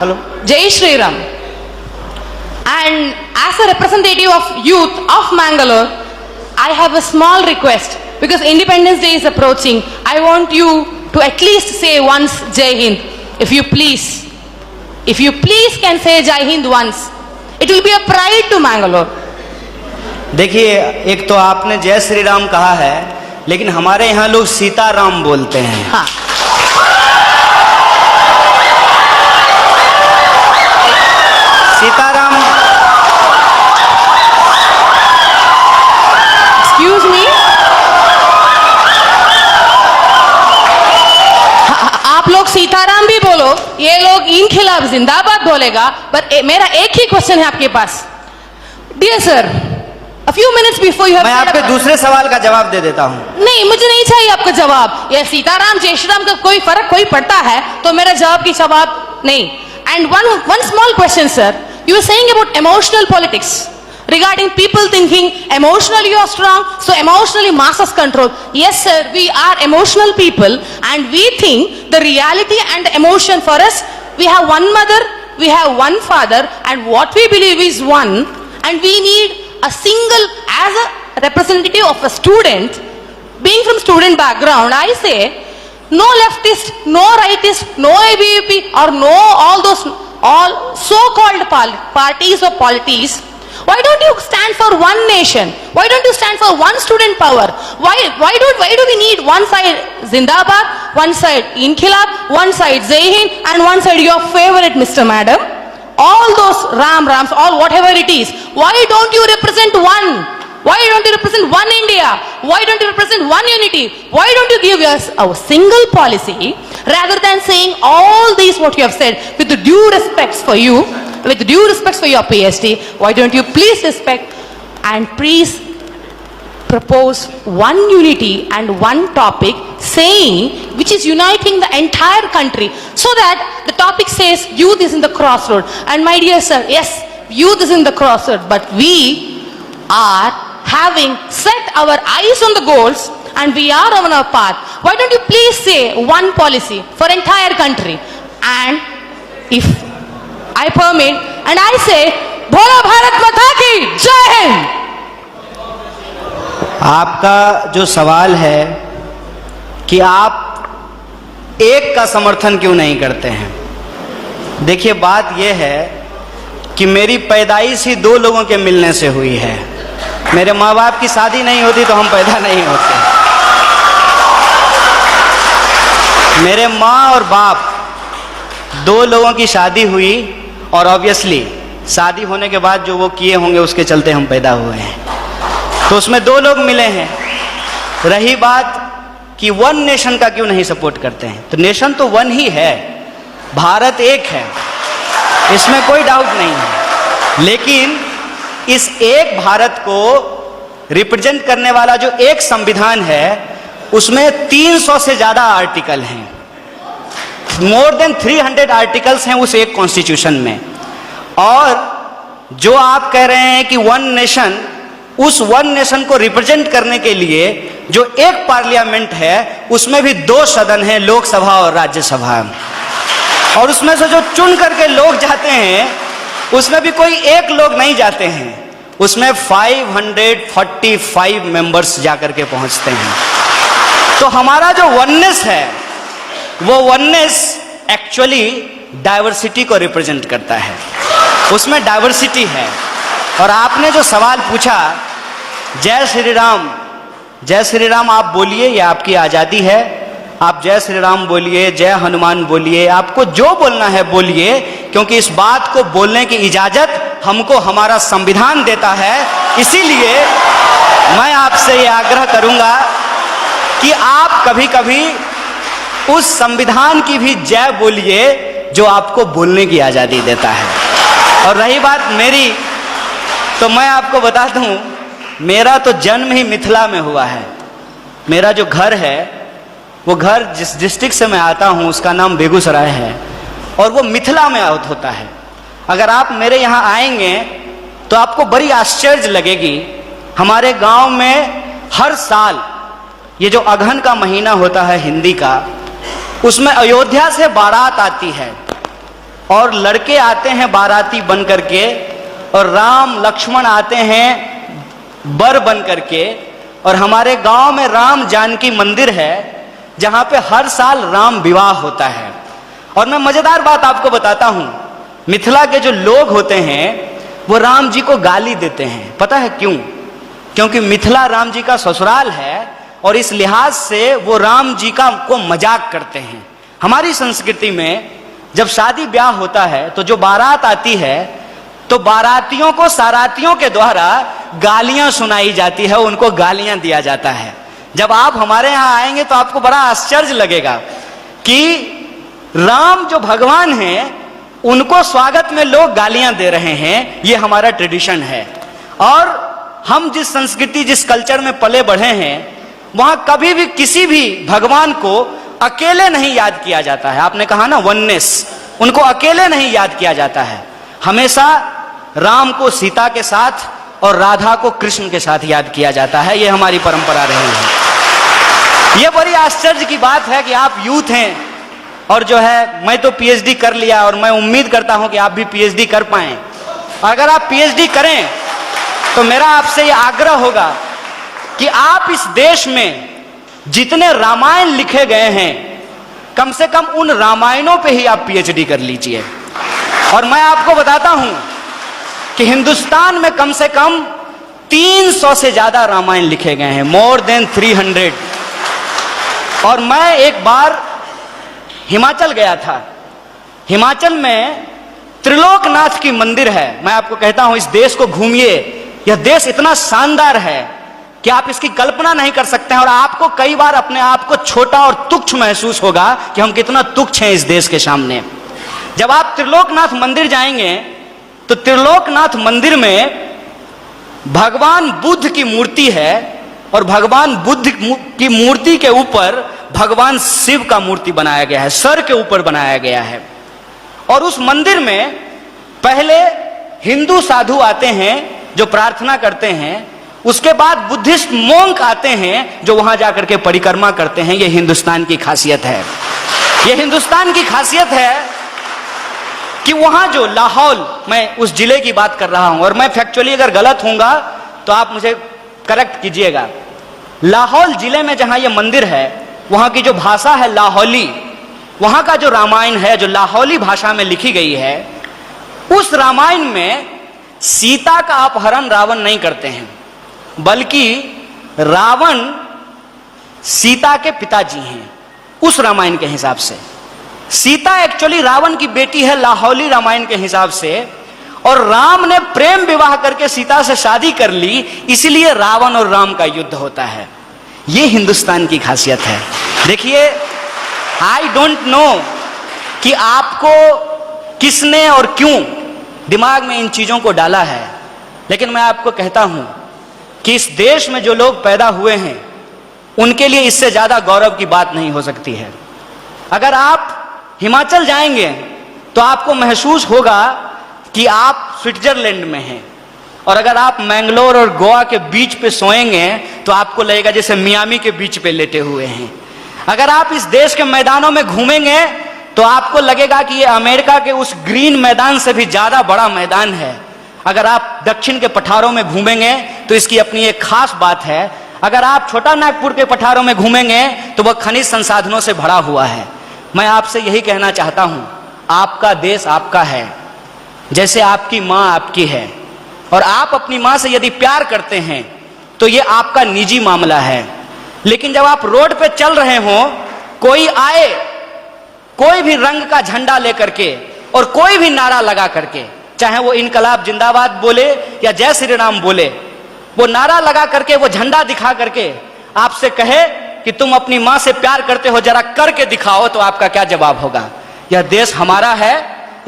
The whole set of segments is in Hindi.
Hello. Jai Shri Ram. And as a representative of youth of Mangalore, I have a small request because Independence Day is approaching. I want you to at least say once Jai Hind. If you please can say Jai Hind once, it will be a pride to Mangalore. देखिए, एक तो आपने जय श्री राम कहा है, लेकिन हमारे यहाँ लोग सीताराम बोलते हैं। हाँ। सीताराम। एक्सक्यूज मी, आप लोग सीताराम भी बोलो, ये लोग इनखिलाफ जिंदाबाद बोलेगा। पर मेरा एक ही क्वेश्चन है आपके पास। Dear sir, a few minutes before you have मैं आपके दूसरे सवाल का जवाब दे देता हूँ। नहीं, मुझे नहीं चाहिए आपका जवाब। ये सीताराम जय श्री राम का कोई फर्क कोई पड़ता है तो मेरा जवाब की जवाब नहीं। And one small question, sir. You were saying about emotional politics regarding people thinking emotionally you are strong, so emotionally masses control. Yes, sir, we are emotional people, and we think the reality and emotion for us, we have one mother, we have one father, and what we believe is one, and we need a single, as a representative of a student, being from student background, I say, no leftist, no rightist, no ABVP, or no all so-called parties or polities. Why don't you stand for one nation? Why don't you stand for one student power? Why do we need one side Zindabad, one side Inkhilab, one side Jai Hind, and one side your favorite Mr. Madam? All those Rams, all whatever it is. Why don't you represent one? Why don't you represent one India? Why don't you represent one unity? Why don't you give us a single policy rather than saying all these what you have said with the due respects for you, with the due respects for your PhD? Why don't you please respect and please propose one unity and one topic saying which is uniting the entire country, so that the topic says youth is in the crossroad. And my dear sir, yes, youth is in the crossroad, but we are having set our eyes on the goals and we are on our path. Why don't you please say one policy for entire country? And if I permit, and I say, बोलो भारत माता की जय हिंद। आपका जो सवाल है कि आप एक का समर्थन क्यों नहीं करते हैं, देखिए बात यह है कि मेरी पैदाइश ही दो लोगों के मिलने से हुई है। मेरे माँ बाप की शादी नहीं होती तो हम पैदा नहीं होते। मेरे माँ और बाप दो लोगों की शादी हुई और ऑब्वियसली शादी होने के बाद जो वो किए होंगे उसके चलते हम पैदा हुए हैं, तो उसमें दो लोग मिले हैं। रही बात कि वन नेशन का क्यों नहीं सपोर्ट करते हैं, तो नेशन तो वन ही है, भारत एक है, इसमें कोई डाउट नहीं है। लेकिन इस एक भारत को रिप्रेजेंट करने वाला जो एक संविधान है उसमें 300 से ज्यादा आर्टिकल हैं, मोर देन 300 आर्टिकल्स हैं उस एक कॉन्स्टिट्यूशन में। और जो आप कह रहे हैं कि वन नेशन, उस वन नेशन को रिप्रेजेंट करने के लिए जो एक पार्लियामेंट है उसमें भी दो सदन हैं, लोकसभा और राज्यसभा, और उसमें से जो चुन करके लोग जाते हैं उसमें भी कोई एक लोग नहीं जाते हैं, उसमें 545 मेंबर्स जाकर के पहुंचते हैं। तो हमारा जो वननेस है वो वननेस एक्चुअली डाइवर्सिटी को रिप्रेजेंट करता है, उसमें डाइवर्सिटी है। और आपने जो सवाल पूछा जय श्री राम आप बोलिए, ये आपकी आज़ादी है, आप जय श्री राम बोलिए, जय हनुमान बोलिए, आपको जो बोलना है बोलिए, क्योंकि इस बात को बोलने की इजाजत हमको हमारा संविधान देता है। इसीलिए मैं आपसे ये आग्रह करूंगा कि आप कभी कभी उस संविधान की भी जय बोलिए जो आपको बोलने की आज़ादी देता है। और रही बात मेरी, तो मैं आपको बता दूं, मेरा तो जन्म ही मिथिला में हुआ है। मेरा जो घर है वो घर जिस डिस्ट्रिक्ट से मैं आता हूँ उसका नाम बेगूसराय है, और वो मिथिला में होता है। अगर आप मेरे यहाँ आएंगे तो आपको बड़ी आश्चर्य लगेगी। हमारे गांव में हर साल ये जो अगहन का महीना होता है हिंदी का, उसमें अयोध्या से बारात आती है और लड़के आते हैं बाराती बन करके, और राम लक्ष्मण आते हैं बर बन करके। और हमारे गांव में राम जानकी मंदिर है जहां पे हर साल राम विवाह होता है। और मैं मजेदार बात आपको बताता हूं, मिथिला के जो लोग होते हैं वो राम जी को गाली देते हैं। पता है क्यों? क्योंकि मिथिला राम जी का ससुराल है और इस लिहाज से वो राम जी को मजाक करते हैं। हमारी संस्कृति में जब शादी ब्याह होता है तो जो बारात आती है तो बारातियों को सारातियों के द्वारा गालियां सुनाई जाती है, उनको गालियां दिया जाता है। जब आप हमारे यहां आएंगे तो आपको बड़ा आश्चर्य लगेगा कि राम जो भगवान हैं उनको स्वागत में लोग गालियां दे रहे हैं। ये हमारा ट्रेडिशन है। और हम जिस संस्कृति जिस कल्चर में पले बढ़े हैं वहां कभी भी किसी भी भगवान को अकेले नहीं याद किया जाता है। आपने कहा ना वननेस, उनको अकेले नहीं याद किया जाता है। हमेशा राम को सीता के साथ और राधा को कृष्ण के साथ याद किया जाता है। ये हमारी परंपरा रही है। ये बड़ी आश्चर्य की बात है कि आप यूथ हैं और जो है मैं तो पीएचडी कर लिया और मैं उम्मीद करता हूं कि आप भी पीएचडी कर पाएं। अगर आप पीएचडी करें तो मेरा आपसे ये आग्रह होगा कि आप इस देश में जितने रामायण लिखे गए हैं कम से कम उन रामायणों पे ही आप पीएचडी कर लीजिए। और मैं आपको बताता हूं कि हिंदुस्तान में कम से कम 300 से ज्यादा रामायण लिखे गए हैं, मोर देन 300। और मैं एक बार हिमाचल गया था। हिमाचल में त्रिलोकनाथ की मंदिर है। मैं आपको कहता हूं इस देश को घूमिए, यह देश इतना शानदार है कि आप इसकी कल्पना नहीं कर सकते हैं। और आपको कई बार अपने आप को छोटा और तुच्छ महसूस होगा कि हम कितना तुच्छ हैं इस देश के सामने। जब आप त्रिलोकनाथ मंदिर जाएंगे तो त्रिलोकनाथ मंदिर में भगवान बुद्ध की मूर्ति है और भगवान बुद्ध की मूर्ति के ऊपर भगवान शिव का मूर्ति बनाया गया है, सर के ऊपर बनाया गया है। और उस मंदिर में पहले हिंदू साधु आते हैं जो प्रार्थना करते हैं, उसके बाद बुद्धिस्ट मोंक आते हैं जो वहां जाकर के परिक्रमा करते हैं। यह हिंदुस्तान की खासियत है। यह हिंदुस्तान की खासियत है कि वहां जो लाहौल, मैं उस जिले की बात कर रहा हूं और मैं फैक्चुअली अगर गलत होऊंगा तो आप मुझे करेक्ट कीजिएगा। लाहौल जिले में जहां यह मंदिर है वहां की जो भाषा है लाहौली, वहां का जो रामायण है जो लाहौली भाषा में लिखी गई है, उस रामायण में सीता का अपहरण रावण नहीं करते हैं, बल्कि रावण सीता के पिताजी हैं। उस रामायण के हिसाब से सीता एक्चुअली रावण की बेटी है लाहौली रामायण के हिसाब से, और राम ने प्रेम विवाह करके सीता से शादी कर ली, इसलिए रावण और राम का युद्ध होता है। यह हिंदुस्तान की खासियत है। देखिए, आई डोंट नो कि आपको किसने और क्यों दिमाग में इन चीजों को डाला है, लेकिन मैं आपको कहता हूं कि इस देश में जो लोग पैदा हुए हैं उनके लिए इससे ज्यादा गौरव की बात नहीं हो सकती है। अगर आप हिमाचल जाएंगे तो आपको महसूस होगा कि आप स्विट्जरलैंड में हैं, और अगर आप मैंगलोर और गोवा के बीच पे सोएंगे तो आपको लगेगा जैसे मियामी के बीच पे लेटे हुए हैं। अगर आप इस देश के मैदानों में घूमेंगे तो आपको लगेगा कि ये अमेरिका के उस ग्रीन मैदान से भी ज्यादा बड़ा मैदान है। अगर आप दक्षिण के पठारों में घूमेंगे तो इसकी अपनी एक खास बात है। अगर आप छोटा नागपुर के पठारों में घूमेंगे तो वह खनिज संसाधनों से भरा हुआ है। मैं आपसे यही कहना चाहता हूं, आपका देश आपका है, जैसे आपकी मां आपकी है, और आप अपनी मां से यदि प्यार करते हैं तो यह आपका निजी मामला है। लेकिन जब आप रोड पे चल रहे हो, कोई आए कोई भी रंग का झंडा लेकर के और कोई भी नारा लगा करके, चाहे वो इनकलाब जिंदाबाद बोले या जय श्री राम बोले, वो नारा लगा करके, वो झंडा दिखा करके आपसे कहे कि तुम अपनी मां से प्यार करते हो, जरा करके दिखाओ, तो आपका क्या जवाब होगा? यह देश हमारा है,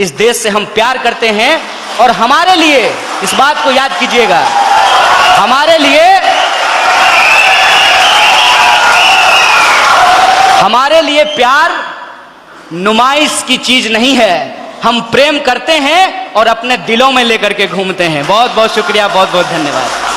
इस देश से हम प्यार करते हैं, और हमारे लिए इस बात को याद कीजिएगा, हमारे लिए प्यार नुमाइश की चीज नहीं है। हम प्रेम करते हैं और अपने दिलों में लेकर के घूमते हैं। बहुत बहुत शुक्रिया, बहुत बहुत धन्यवाद।